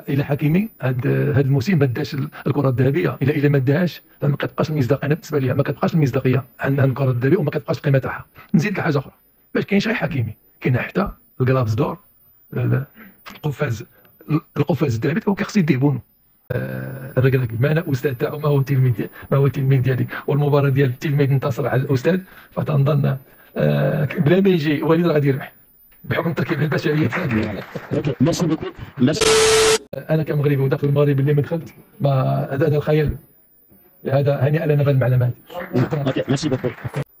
الى حكيمي هذا الموسم ما داش الكره الذهبيه، الا ما داهاش فما كتبقاش المصداقيه. انا بالنسبه لي ما كتبقاش المصداقيه عن الكره الذهبيه وما كتبقاش القيمه تاعها. نزيد لك حاجه اخرى، باش كاينش غير حكيمي، كاين حتى الكلابس دور، القفاز الذهبي هو كيخص يديه بونو. الراجل ما انا استاذ تاعو، ما هو التلميذ ديالي، والمباراه ديال التلميذ انتصر على الاستاذ، فتنظن بلا ما يجي وليد غادي يربح بحكم التركيبه البشريه. انا كمغربي وداخل المغرب اللي ما دخلت هذا الخيال، هذا هنيئا لنا بهذه المعلومات.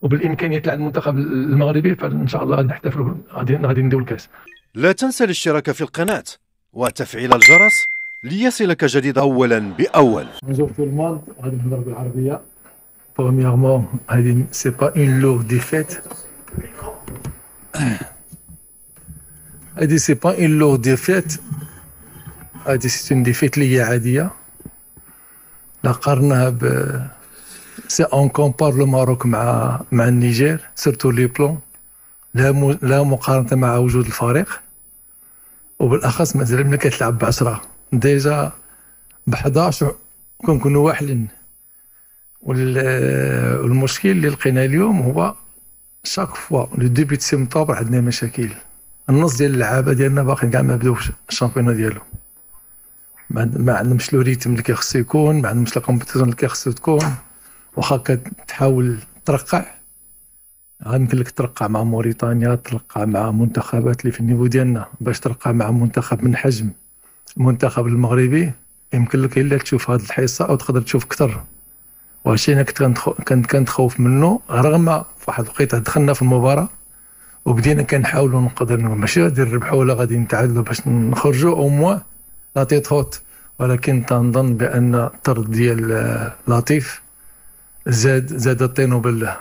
وبالامكانيات تاع المنتخب المغربي فان شاء الله غادي نحتفلوا، غادي نديروا الكاس. لا تنسى الاشتراك في القناه وتفعيل الجرس ليصلك جديد اولا باول. Bonjour tout le monde, غادي نهضر بالعربيه. Premièrement, c'est pas une lourde défaite. هذه c'est pas une lourde défaite. هذه c'est une défaite اللي هي عاديه. لا قارناها سي اون كومبار لو ماروك مع النيجر سيرتو لي بلون، لا مقارنه مع وجود الفريق، وبالاخص مازال ملي كتلعب ب10 ديجا ب11 كنكونوا واحلين. والمشكل اللي لقينا اليوم هو شاك فوا لو ديبي دو سيمبتومبر عندنا مشاكل. النص ديال اللعابه ديالنا باقي كاع ما بداوش الشامبيون ديالو، ما عندهمش لو ريتم اللي كيخصو يكون، ما عندهمش لا كومبيتيسيون اللي كيخصو تكون. واخا كتحاول ترقع، يمكن لك ترقع مع موريتانيا، ترقع مع منتخبات اللي في النيفو ديالنا، باش ترقع مع منتخب من حجم المنتخب المغربي يمكن لك الا تشوف هذه الحصه او تقدر تشوف اكثر. وهادشي انا كنت كنتخوف منه، رغم في واحد الوقيته دخلنا في المباراه وبدينا كنحاولوا نقدروا ماشي غادي نربحوا ولا غادي نتعادلوا باش نخرجوا او موان لا تيت هوت، ولكن تنظن بان الطرد ديال لطيف زاد الطينو بالله.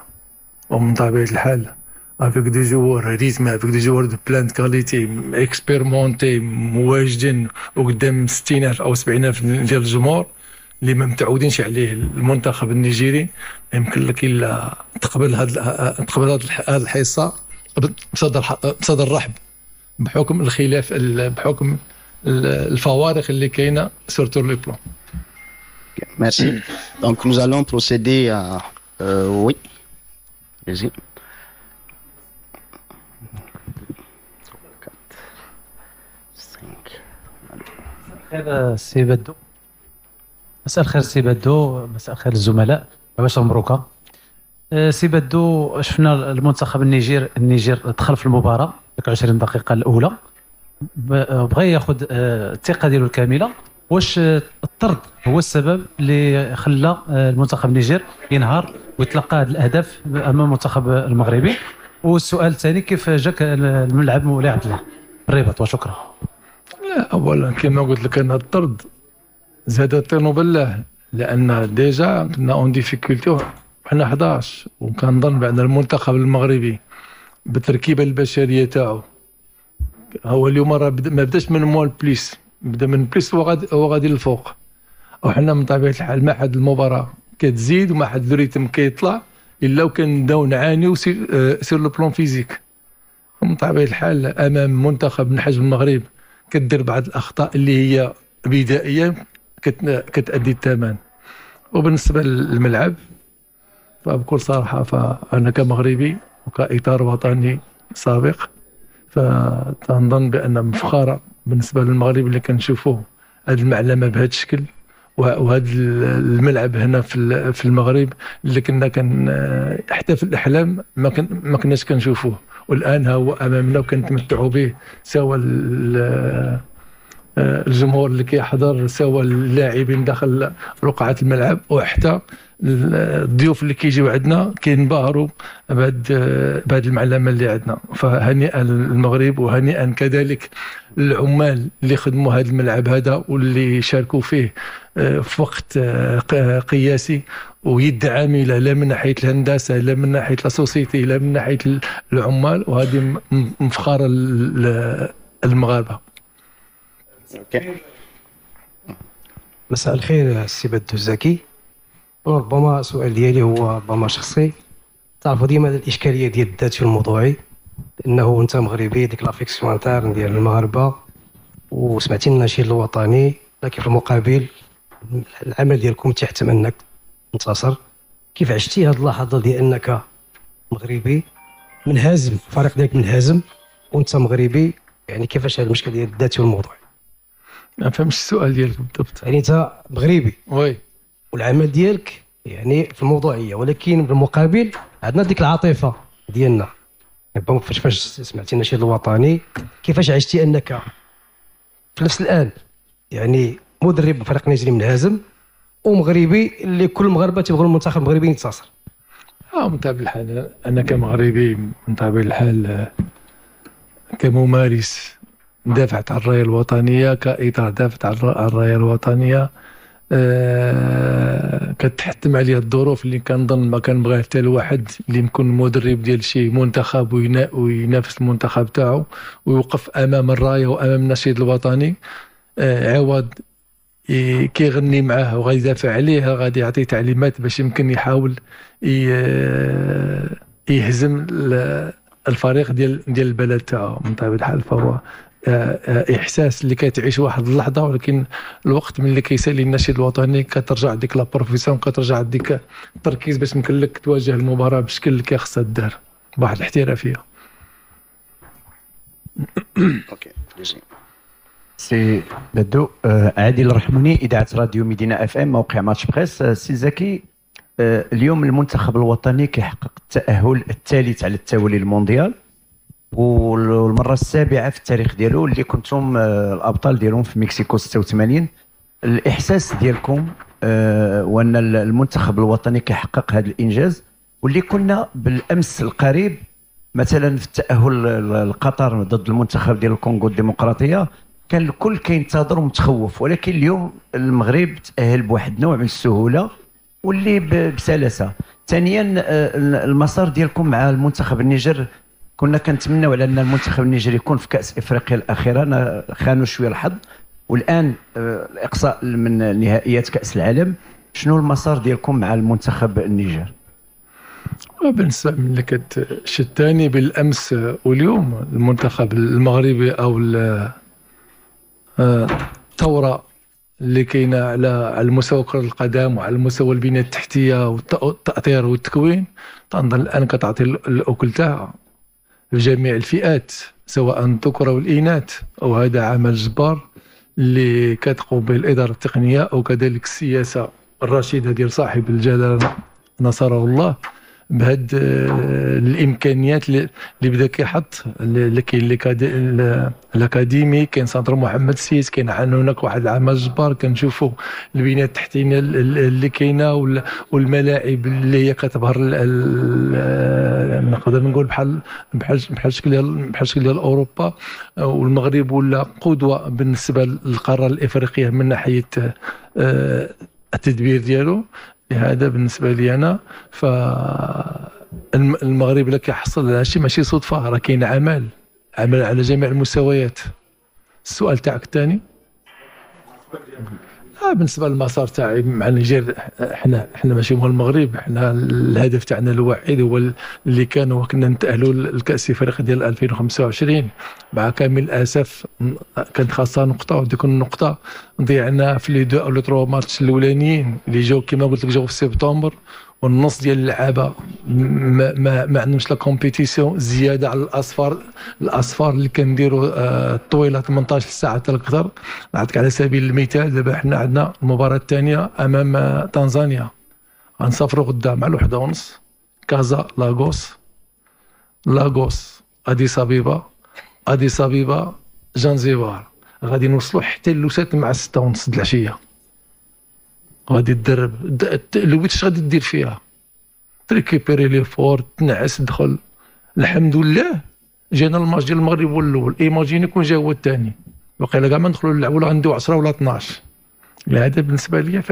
ومن طبيعه الحال افيك دي جوار ريتم، افيك دي جوار دو بلان كاليتي اكسبيرمونتي مواجدين وقدام 60,000 او 70,000 ديال الجمهور اللي ما متعودينش عليه المنتخب النيجيري، يمكن لك الا تقبل هذه الحصه بصدر رحب، بحكم الخلاف، بحكم الفوارق اللي كاينه سورتو لي بلون. Merci. Donc nous allons procéder à oui. Vas-y. خير سي بدو. مساء الخير سي بدو، مساء الخير الزملاء، عباش مبروكه. سي بدو، شفنا المنتخب النيجر دخل في المباراه ديك 20 دقيقه الاولى، بغى ياخذ الثقه ديالو الكامله. واش الطرد هو السبب اللي خلى المنتخب النيجر ينهار ويتلقى هذه الاهداف امام المنتخب المغربي؟ والسؤال الثاني، كيف جاك الملعب مولاي عبد الله الرباط؟ وشكرا. لا، اولا كما قلت لك انا الطرد زاد الطينو بالله، لان ديجا كنا اون ديفيكولتي حنا 11، وكنظن بان المنتخب المغربي بالتركيبه البشريه تاعو هو اليوم راه ما بداش من موال بليس، بدا من بليس هو غادي للفوق. وحنا من طبيعه الحال ما حد المباراه كتزيد وما حد الريتم كيطلع الا وكنبداو نعانيو سير لو بلون فيزيك. من طبيعه الحال امام منتخب من حجم المغرب كدير بعض الاخطاء اللي هي بدائيه كتأدي الثمن. وبالنسبه للملعب فبكل صراحه فانا كمغربي وكاطار وطني سابق فتنظن بان مفخره بالنسبه للمغرب اللي كنشوفوه هذه المعلمه بهذا الشكل، وهذا الملعب هنا في المغرب اللي كنا حتى في الاحلام ما كناش كنشوفوه، والان هو امامنا وكنتمتعوا به، سواء الجمهور اللي كيحضر، سواء اللاعبين داخل رقعه الملعب، وحتى الضيوف اللي كيجيو عندنا كينبهروا بهذه المعلمه اللي عندنا. فهنيئا للمغرب، وهنيئا كذلك العمال اللي خدموا هذا الملعب هذا واللي شاركوا فيه في وقت قياسي ويد عامله، لا من ناحيه الهندسه، لا من ناحيه لا سوسيتي، لا من ناحيه العمال، وهذه مفخره المغاربه. مساء الخير السي بدو الزكي. ربما السؤال ديالي هو ربما شخصي. تعرفوا ديما الاشكاليه ديال الذات في الموضوعي، انه انت مغربي، ديك لافيكسيون انترن ديال المغاربه وسمعتي النشيد الوطني، لكن في المقابل العمل ديالكم تيحتم انك تنتصر. كيف عشتي هذه اللحظه ديال انك مغربي منهزم، الفريق ديالك منهزم وانت مغربي؟ يعني كيفاش هذا المشكل ديال الذاتي والموضوعي؟ ما فهمتش السؤال ديالك بالضبط. يعني انت مغربي وي والعمل ديالك يعني في الموضوعيه، ولكن بالمقابل عندنا ديك العاطفه ديالنا. يعني فاش سمعتي النشيد الوطني كيفاش عشتي انك في نفس الان يعني مدرب فريق نيجيري منهزم ومغربي اللي كل المغاربه تيبغوا المنتخب المغربي ينتصر؟ من طبيعة الحال انا كمغربي، من طبيعة الحال كممارس دافعت عن الرايه الوطنيه، كاطار دافعت عن الرايه الوطنيه. كتحتم عليا الظروف اللي كنظن ما كنبغيها حتى الواحد اللي يكون مدرب ديال شي منتخب وينافس المنتخب تاعو ويوقف امام الرايه وامام النشيد الوطني. عوض كيغني معاه وغادي يدافع عليه، غادي يعطي تعليمات باش يمكن يحاول يهزم الفريق ديال البلد تاعو. من طبيعة الحال فهو احساس اللي كتعيش واحد اللحظه، ولكن الوقت ملي كيسالي النشيد الوطني كترجع ديك لا بروفيسيون، كترجع ديك التركيز باش يمكن لك تواجه المباراه بالشكل اللي كيخصها دار بواحد الاحترافيه. اوكي سي بدو. عادل الرحموني، اذاعه راديو مدينه اف ام، موقع ماتش بريس. سي زكي، اليوم المنتخب الوطني كيحقق التاهل الثالث على التوالي المونديال، والمره السابعه في التاريخ ديالو، اللي كنتم الابطال ديالهم في مكسيكو 86. الاحساس ديالكم وان المنتخب الوطني كيحقق هذا الانجاز، واللي كنا بالامس القريب مثلا في التاهل القطر ضد المنتخب ديال الكونغو الديمقراطيه كان الكل كينتظر ومتخوف، ولكن اليوم المغرب تاهل بواحد نوع من السهوله واللي بسلاسه. ثانيا، المسار ديالكم مع المنتخب النيجر، كنا كنتمناو على ان المنتخب النيجري يكون في كاس افريقيا الاخيره، خانوا شويه الحظ، والان الاقصاء من نهائيات كاس العالم. شنو المسار ديالكم مع المنتخب النيجر؟ بالنسبه ملي كتشتاني بالامس واليوم، المنتخب المغربي او الثوره اللي كاينه على المستوى كرة القدم وعلى المستوى البنيه التحتيه والتاطير والتكوين، تنظن الان كتعطي الاكل تاعها في جميع الفئات سواء الذكور او الاناث، وهذا عمل جبار اللي كتقوم به الاداره التقنيه او كذلك السياسه الرشيده ديال صاحب الجلاله نصره الله، بهاد الامكانيات اللي بدا كيحط. اللي كاين الاكاديمي، كاين سنتر محمد السيس، كاين هناك واحد العمل جبار. كنشوفوا البنيه التحتيه اللي كاينه والملاعب اللي هي كتظهر، نقدر نقول بحال شكل ديال اوروبا. والمغرب ولا قدوه بالنسبه للقاره الافريقيه من ناحيه التدبير ديالو. لهذا بالنسبه لي انا فالمغرب لا كيحصل على شيء ماشي صدفه، راه كاين عمل على جميع المستويات. السؤال تاعك الثاني بالنسبه للمسار تاعي مع النيجر، احنا ماشي هو المغرب، احنا الهدف تاعنا الوحيد هو اللي كان كنا نتاهلوا للكاس افريقيا ديال 2025. مع كامل الاسف كانت خاصها نقطه، وديك النقطه ضيعنا في لي دو او لو تروا ماتش الاولانيين اللي جاو كما قلت لك جاو في سبتمبر، والنص ديال اللعابه ما عندهمش لا كومبيتيسيون زياده على الاصفار اللي كنديروا طويله 18 ساعه حتى اكثر. نعطيك على سبيل المثال، دابا حنا عندنا المباراه الثانيه امام تنزانيا، غنسافروا غدا مع الوحده ونص، كازا لاغوس اديس ابيبا جانزيبار، غادي نوصلوا حتى لوسات مع 6 ونص د العشيه. غادي تدرب الويتش غادي دير فيها تريكيبيري لي فور، تنعس، تدخل. الحمد لله جانا الماتش ديال المغرب هو الاول، ايماجيني يكون جا هو الثاني، وقيلا كاع ما ندخلوا نلعبوا ولا غنديو 10 ولا 12. لهذا بالنسبه لي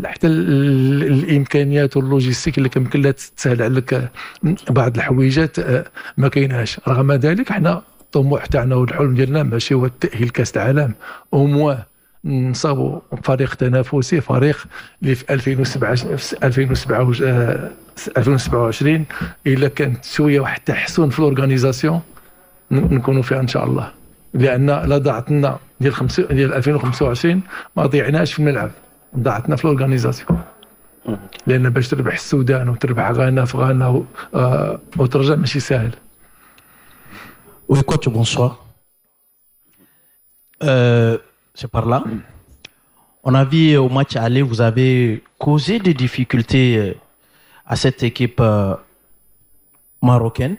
حتى الامكانيات واللوجيستيك اللي كيمكن لها تسهل عليك بعض الحويجات ما كايناش. رغم ذلك حنا الطموح تاعنا والحلم ديالنا ماشي هو التاهيل كاس العالم، او موان نصابوا فريق تنافسي، فريق اللي في 2027 الا كانت شويه واحد التحسن في الاورغانيزاسيون نكونوا فيها ان شاء الله. لان لا ضاعت لنا ديال 2025 ما ضيعناش في الملعب، ضاعتنا في الاورغانيزاسيون. لان باش تربح السودان وتربح غانا في غانا وترجع ماشي سهل. Oui, coach, bonsoir. C'est par là. On a vu au match aller, vous avez causé des difficultés à cette équipe marocaine.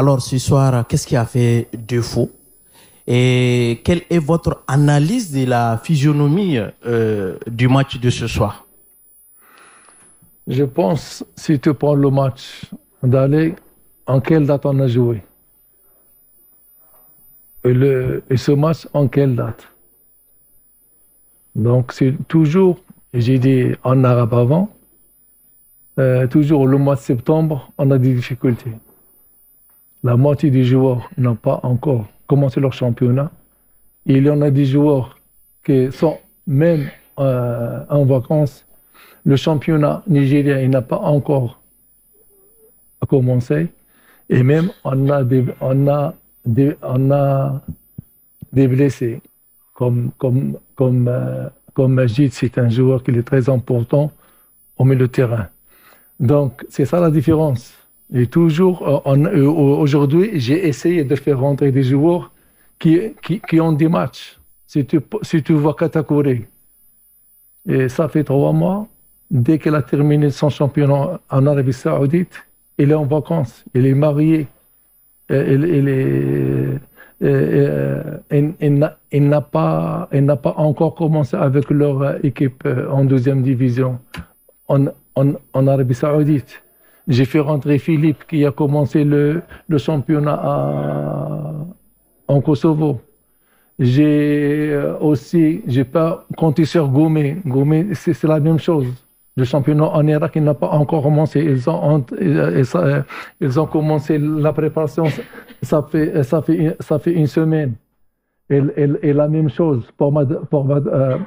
Alors ce soir, qu'est-ce qui a fait défaut? Et quelle est votre analyse de la physionomie du match de ce soir? Je pense, si tu prends le match d'aller, en quelle date on a joué? Et ce match, en quelle date? Donc, c'est toujours, j'ai dit en arabe avant, toujours le mois de septembre, on a des difficultés. La moitié des joueurs n'ont pas encore commencé leur championnat. Il y en a des joueurs qui sont même en vacances. Le championnat nigérien, il n'a pas encore commencé. Et même, on a des blessés. Comme Majid, c'est un joueur qui est très important au milieu de terrain. Donc, c'est ça la différence. Et toujours, aujourd'hui, j'ai essayé de faire rentrer des joueurs qui ont des matchs. Si tu vois Katakuri, et ça fait 3 mois, dès qu'elle a terminé son championnat en Arabie Saoudite, il est en vacances, il est marié, il n'a pas encore commencé avec leur équipe en 2e division en Arabie Saoudite. J'ai fait rentrer Philippe qui a commencé le championnat en Kosovo. J'ai pas compté sur Goumé. Goumé, c'est la même chose. Le championnat en Irak, il n'a pas encore commencé. Ils ont commencé la préparation, ça fait une semaine. Et la même chose pour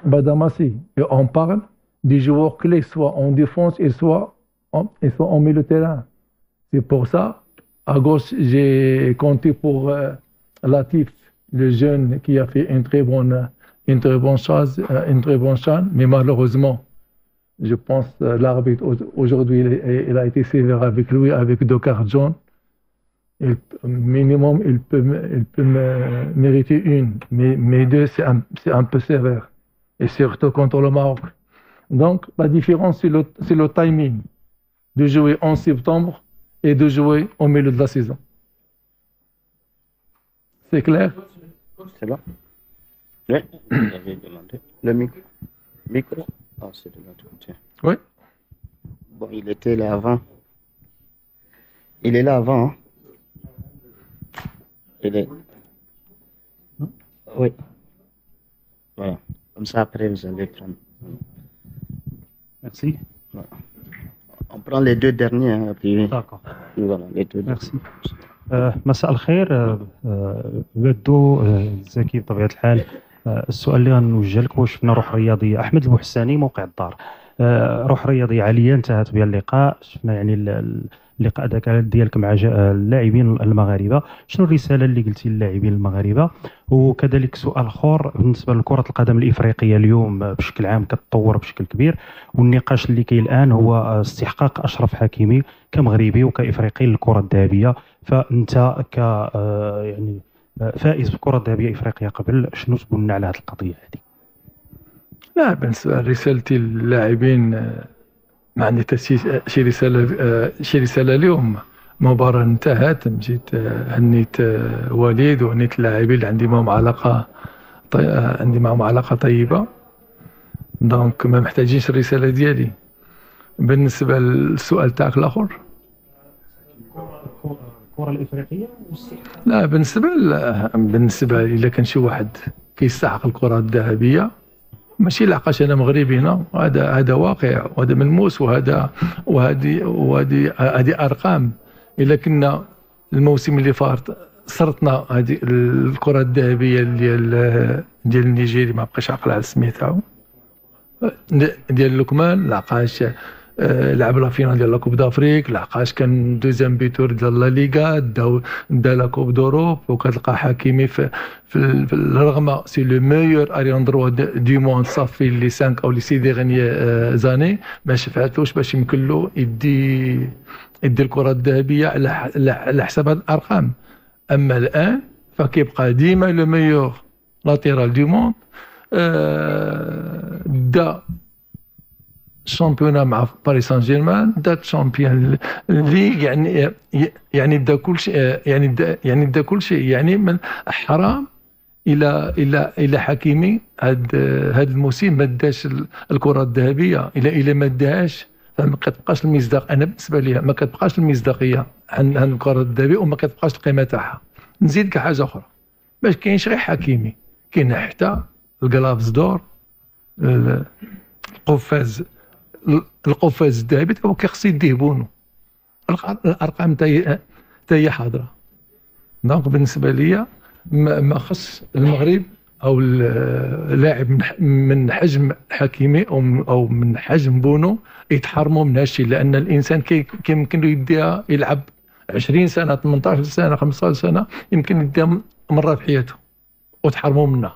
Badamassi. Et on parle des joueurs clés, soit en défense et soit en milieu de terrain. C'est pour ça, à gauche, j'ai compté pour Latif, le jeune qui a fait une très bonne chose, mais malheureusement, je pense que l'arbitre aujourd'hui, il a été sévère avec lui, avec 2 cartes jaunes. Minimum, il peut me mériter une, mais 2, c'est un peu sévère. Et surtout contre le Maroc. Donc, la différence, c'est le timing de jouer en septembre et de jouer au milieu de la saison. C'est clair? C'est là. Oui, vous avez demandé. Le micro. Ah, c'est de l'autre côté. Oui. Bon, il était là avant. Il est là avant. Hein? Il est. Oui. Voilà. Comme ça, après, vous allez prendre. Merci. Voilà. On prend les 2 derniers. Hein, puis... D'accord. Voilà, les 2 Merci. مساء الخير. بدو زكي بطبيعة الحال. السؤال اللي غنوجه لك هو شفنا روح رياضيه احمد البوحساني موقع الدار، روح رياضيه عاليه انتهت بها اللقاء. شفنا يعني اللقاء ديالك مع اللاعبين المغاربه، شنو الرساله اللي قلتي للاعبين المغاربه؟ وكذلك سؤال اخر بالنسبه لكره القدم الافريقيه اليوم بشكل عام كتطور بشكل كبير، والنقاش اللي كاين الان هو استحقاق اشرف حكيمي كمغربي وكافريقي للكره الذهبيه. فانت ك يعني فائز بالكرة الذهبية إفريقيا قبل، شنو تقول لنا على هذه القضية هذه؟ لا، بالنسبة لرسالتي للاعبين ما عندي شي رسالة اليوم. مباراة انتهت، مشيت هنيت وليد وهنيت اللاعبين اللي عندي معهم علاقة طيبة، دونك ما محتاجينش الرسالة ديالي. بالنسبة للسؤال تاعك الآخر، الكرة الإفريقية لا، بالنسبة إلا كان شي واحد كيستحق الكرة الذهبية ماشي لحقاش أنا مغربي، هذا واقع وهذا ملموس، وهذه أرقام. إلا كنا الموسم اللي فات صرتنا هذه الكرة الذهبية ديال النيجيري، ما بقاش عاقل على السمية تاعو، ديال لقمان لحقاش لعب لا فينال ديال لا كوب دافريك، لحقاش كان دوزيام بيتور ديال لا ليغا، دا لا كوب دوروب. وكتلقى حكيمي في الرغم سي لو ميور اريون دروا دو موند صافي لي 5 او لي 6 ديغني زاني ما شفعتلوش باش يمكن له يدي الكره الذهبيه على حساب الارقام. اما الان فكيبقى ديما لو ميور لاتيرال دو موند. دا شامبيونا مع باريس سان جيرمان، دا شامبيون ليغ، يعني دا كل شيء، يعني دا كل شيء. يعني من حرام الى حكيمي هاد الموسم ما داش الكره الذهبيه. الى ما داهاش فما كتبقاش المصداق. انا بالنسبه لي ما كتبقاش المصداقيه عن الكره الذهبيه وما كتبقاش القيمه تاعها. نزيد كحاجه اخرى، باش كاينش غير حكيمي، كاين حتى الكلافز دور، القفاز الذهبي هو كيخص يديه بونو. الارقام تا هي حاضره. دونك بالنسبه لي ما خص المغرب او اللاعب من حجم حكيمي او من حجم بونو يتحرموا من هالشيء، لان الانسان يمكن له يديها يلعب 20 سنه 18 سنه 15 سنه، يمكن يديها مره في حياته وتحرموا منها.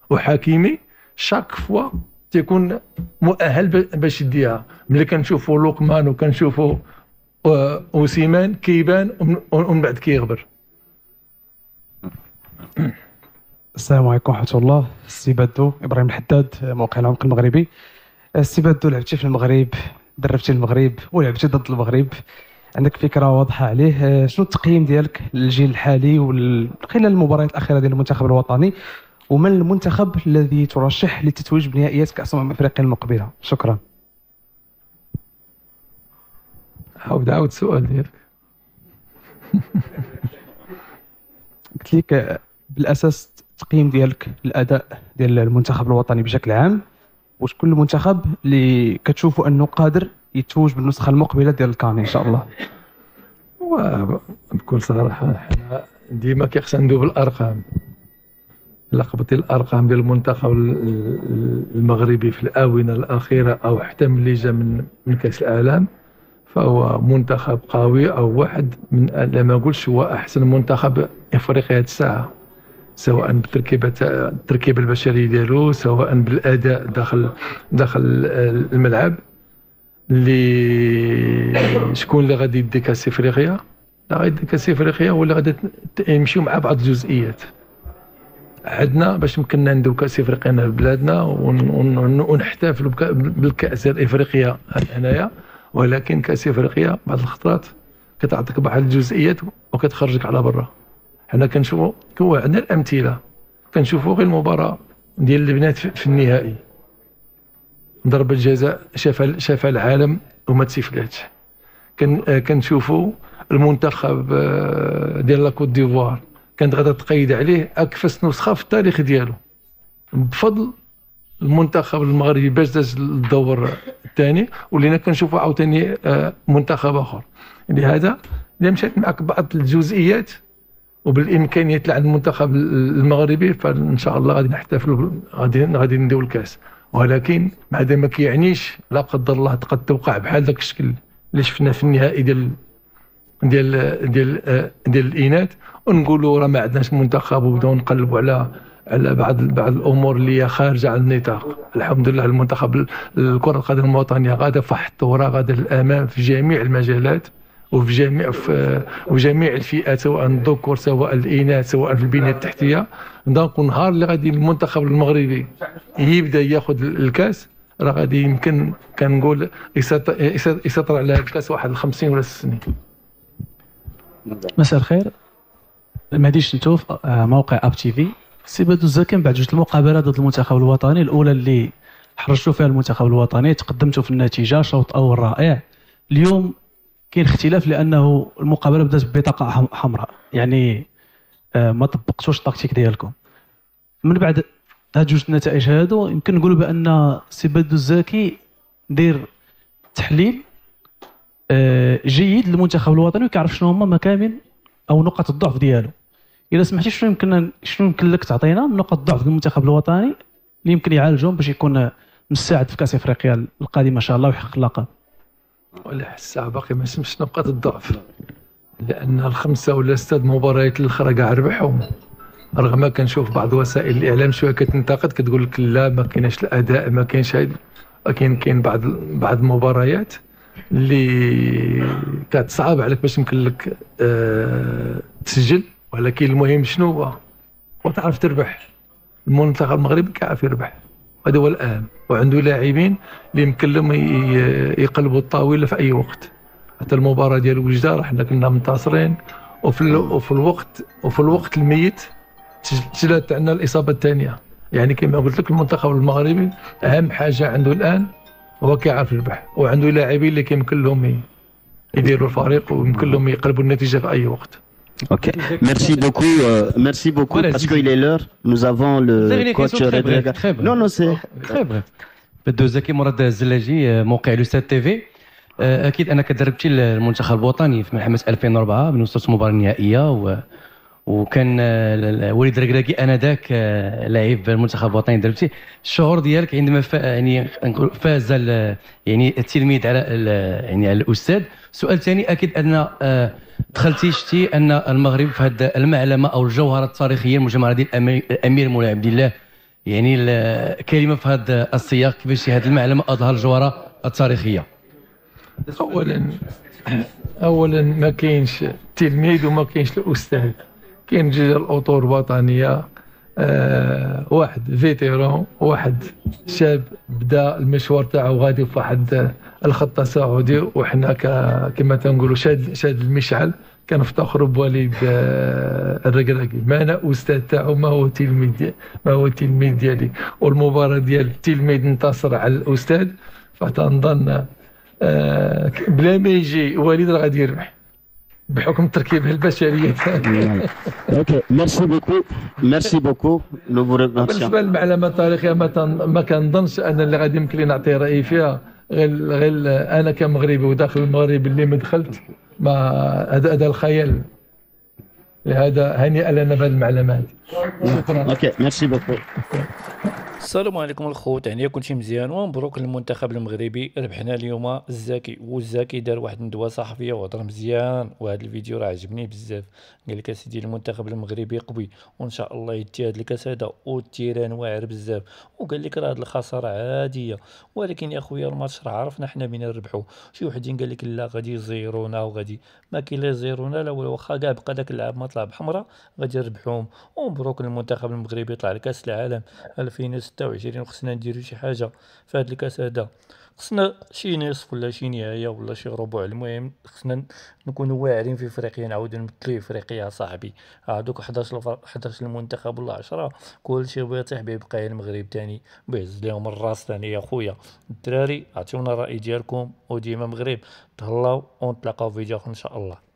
وحكيمي شاك فوا تيكون مؤهل باش يديها. ملي كنشوفوا لوكمان وكنشوفوا اوسيمان كيبان ومن بعد كيغبر. السلام عليكم ورحمة الله. السي بادو إبراهيم الحداد، موقع العمق المغربي. السي بادو، لعبتي في المغرب، دربتي المغرب ولعبتي ضد المغرب، عندك فكرة واضحة عليه. شنو التقييم ديالك للجيل الحالي خلال المباريات الأخيرة ديال المنتخب الوطني، ومن المنتخب الذي ترشح للتتويج بنهائيات كأس أفريقيا المقبلة؟ شكرا. عاود السؤال ديالك. قلت لك بالاساس التقييم ديالك الاداء ديال المنتخب الوطني بشكل عام، واش كل منتخب اللي كتشوفوا انه قادر يتوج بالنسخه المقبله ديال الكان ان شاء الله؟ بكل صراحه حنا ديما كيخصنا ندوب الارقام. الا قبطي الارقام ديال المنتخب المغربي في الاونه الاخيره او حتى ملي جا من كاس العالم، فهو منتخب قوي، او واحد من، لا ما نقولش هو احسن منتخب افريقيا هذه الساعه، سواء بالتركيبه البشريه ديالو، سواء بالاداء داخل الملعب. اللي شكون اللي غادي يدي كاس افريقيا؟ لا غادي يدي كاس افريقيا ولا غادي يمشيو مع بعض الجزئيات. عندنا باش يمكننا نديو كاس افريقيا في بلادنا ونحتفلوا بالكاس الافريقيا هنايا، ولكن كاس افريقيا بعض الخطرات كتعطيك بعض الجزئيات وكتخرجك على برا. حنا كنشوفوا عندنا الامثله، كنشوفوا غير المباراه ديال البنات في النهائي، ضربه جزاء شافها العالم وما تسيفلاتش. كنشوفوا المنتخب ديال لا كوت ديفوار كانت غادا تقيد عليه اكفس نسخه في التاريخ ديالو، بفضل المنتخب المغربي باش داز الدور الثاني. ولينا كنشوفوا عاوتاني منتخب اخر. لهذا الا مشات معك بعض الجزئيات وبالامكانيات اللي عند المنتخب المغربي، فان شاء الله غادي نحتفلوا، غادي نديو الكاس. ولكن هذا ما كيعنيش لا قدر الله قد توقع بحال ذاك الشكل اللي شفنا في النهائي ديال الاناث ونقولوا راه ما عندناش منتخب، وبداو نقلبوا على بعض الامور اللي هي خارجه عن النطاق. الحمد لله المنتخب الكره القدم الوطنيه غاده في الثوره، غاده للامام في جميع المجالات وفي جميع الفئات، سواء الذكور سواء الاناث سواء في البنيه التحتيه. دونك النهار اللي غادي المنتخب المغربي يبدا ياخذ الكاس، راه غادي يمكن كنقول يسيطر على الكاس واحد 50 ولا 60 سنين. مساء الخير، مهدي شنتوف، موقع اب تي في. سي بادو الزكي، بعد جوج المقابلات ضد المنتخب الوطني، الاولى اللي حرجتوا فيها المنتخب الوطني تقدمتوا في النتيجه، شوط اول رائع. اليوم كاين اختلاف لانه المقابله بدات ببطاقه حمراء، يعني ما طبقتوش التكتيك ديالكم. من بعد هاد جوج النتائج هادو يمكن نقولوا بان سي بادو الزكي دير تحليل جيد للمنتخب الوطني وكيعرف شنو هما مكامن او نقط الضعف ديالو. الا سمحتي شنو يمكن لك تعطينا نقط الضعف المنتخب الوطني اللي يمكن يعالجهم باش يكون مساعد في كاس افريقيا القادمه ان شاء الله ويحقق اللقب؟ ولا الساعة باقي ما شمش نقاط الضعف، لأن الخمسة ولا 6 مباريات الأخرى كاع ربحهم، رغم ما كنشوف بعض وسائل الإعلام شوية كتنتقد كتقول لك لا ما كاينش الأداء ما كاينش هادي، ولكن كاين بعض المباريات اللي كتصعب عليك باش يمكن لك تسجل، ولكن المهم شنو هو وتعرف تربح. المنتخب المغربي كيعرف يربح، هذا هو الأهم، وعنده لاعبين اللي يمكن لهم يقلبوا الطاولة في أي وقت. حتى المباراة ديال وجدة راه حنا كنا منتصرين، وفي الوقت الميت سجلت عندنا الإصابة الثانية. يعني كما قلت لك المنتخب المغربي أهم حاجة عنده الآن هو كيعرف يربح، وعنده لاعبين اللي كيمكن لهم يديروا الفريق ويمكن لهم يقلبوا النتيجة في أي وقت. Ok, merci beaucoup parce qu'il est l'heure. Nous avons le coach. Non, non, c'est très bref. بدو زكي مراد الزلاجي موقع لوستاد تي في. اكيد انك دربتي المنتخب الوطني في ملحمه 2004 من وصلت المباراه النهائيه وكان وليد ركراكي انذاك لاعب المنتخب الوطني دربتي. الشعور ديالك عندما يعني فاز يعني التلميذ على يعني على الاستاذ. سؤال ثاني، اكيد ان دخلتي شتي ان المغرب في هذه المعلمه او الجوهره التاريخيه المجمعه ديال الامير مولاي عبد الله، يعني كلمه في هذا السياق كيفاش هذه المعلمه اظهر الجوهره التاريخيه؟ اولا ما كاينش تلميذ وما كاينش الاستاذ، كاين جوج الاطور وطنيه، واحد فيتيرون واحد شاب بدا المشوار تاعو غادي في واحد الخط السعودي، وحنا كما تنقولوا شاد المشعل. كنفتخروا بوليد الركراكي، ما انا استاذ تاعو ما هو تلميذ ديالي، والمباراه ديال التلميذ انتصر على الاستاذ، فتنظن بلا ما يجي وليد راه غادي يربح بحكم التركيبه البشريه. اوكي ميرسي بوكو لو فو ريمارسيون. بالنسبه للمعلمه التاريخيه ما كنظنش انا اللي غادي يمكن لي نعطي رايي فيها، غير انا كمغربي وداخل المغرب اللي ما دخلت ما هذا الخيال. لهذا هنيئا لنا بهذه المعلومات. شكرا. اوكي ميرسي بوكو. السلام عليكم الخوت، يعني كلشي مزيان ومبروك للمنتخب المغربي. ربحنا اليوم الزكي دار واحد الندوه صحفيه وهضر مزيان، وهذا الفيديو راه عجبني بزاف. قال لك اسيدي المنتخب المغربي قوي وان شاء الله يدي هاد الكاس هذا، والتيران واعر بزاف، وقال لك راه هاد الخساره عاديه، ولكن يا خويا الماتش راه عرفنا حنا من نربحوا. شي وحدين قال لك لا غادي يزيرونا وغادي ما كاين لا يزيرونا لا، واخا كاع بقى داك اللعاب ما طلع بحمراء غادي نربحوهم. ومبروك للمنتخب المغربي طلع لكاس العالم 2026، وخصنا نديرو شي حاجه في هاد الكاس هذا. خصنا شي نصف ولا شي نهايه ولا شي ربع، المهم خصنا نكونوا واعرين في افريقيا، نعاودو نمثلوا افريقيا صاحبي. هادوك 11 المنتخب ولا 10 كلشي بغا يطيح به يبقى المغرب تاني بيهز ليهم الراس تاني. يا خويا الدراري عطيونا الراي ديالكم، وديما مغرب تهلاو ونتلاقاو في فيديو ان شاء الله.